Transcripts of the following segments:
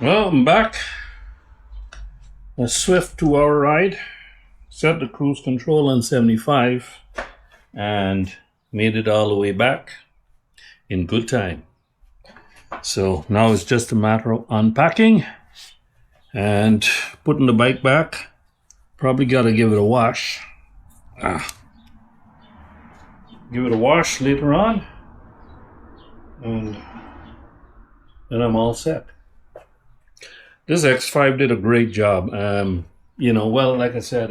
Well, I'm back. A swift 2-hour ride. Set the cruise control on 75 and made it all the way back in good time. So now it's just a matter of unpacking and putting the bike back. Probably got to give it a wash. Give it a wash later on, and then I'm all set. This X5 did a great job. Well, like I said,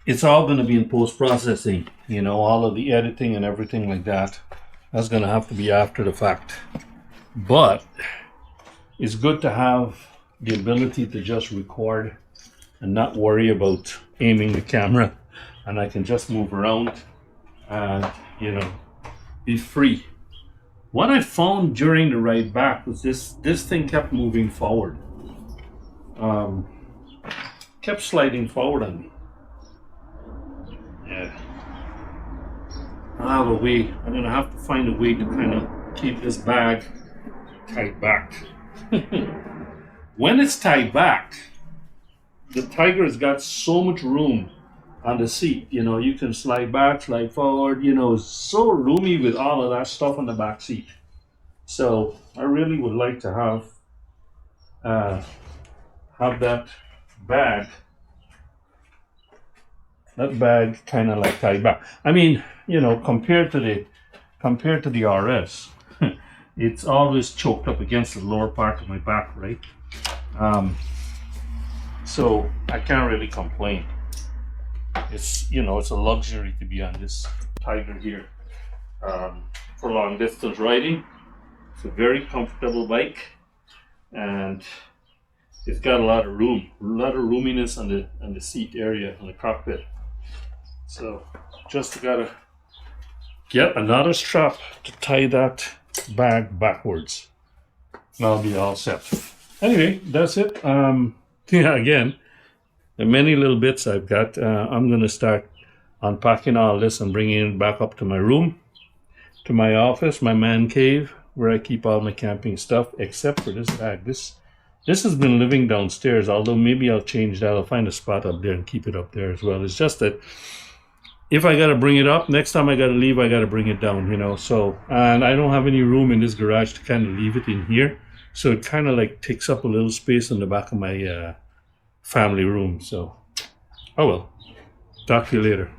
it's all going to be in post-processing. All of the editing and everything like that. That's going to have to be after the fact. But it's good to have the ability to just record and not worry about aiming the camera. And I can just move around and, be free. What I found during the ride back was this thing kept moving forward. Kept sliding forward on me. Yeah. I have a way. I'm going to have to find a way to kind of keep this bag tied back. When it's tied back, the Tiger has got so much room on the seat. You can slide back, slide forward. It's so roomy with all of that stuff on the back seat. So I really would like to have that bag kind of like tied back. Compared to the RS, it's always choked up against the lower part of my back, right? So I can't really complain. It's a luxury to be on this Tiger here for long distance riding. It's a very comfortable bike, and it's got a lot of roominess on the seat area, on the cockpit. So just gotta get another strap to tie that bag backwards, and I'll be all set. Anyway, that's it. Again, the many little bits I've got. I'm going to start unpacking all this and bringing it back up to my room, to my office, my man cave, where I keep all my camping stuff, except for this bag. This has been living downstairs, although maybe I'll change that. I'll find a spot up there and keep it up there as well. It's just that if I got to bring it up, next time I got to leave, I got to bring it down, So, and I don't have any room in this garage to kind of leave it in here. So it kind of like takes up a little space in the back of my family room. So, oh well. Talk to you later.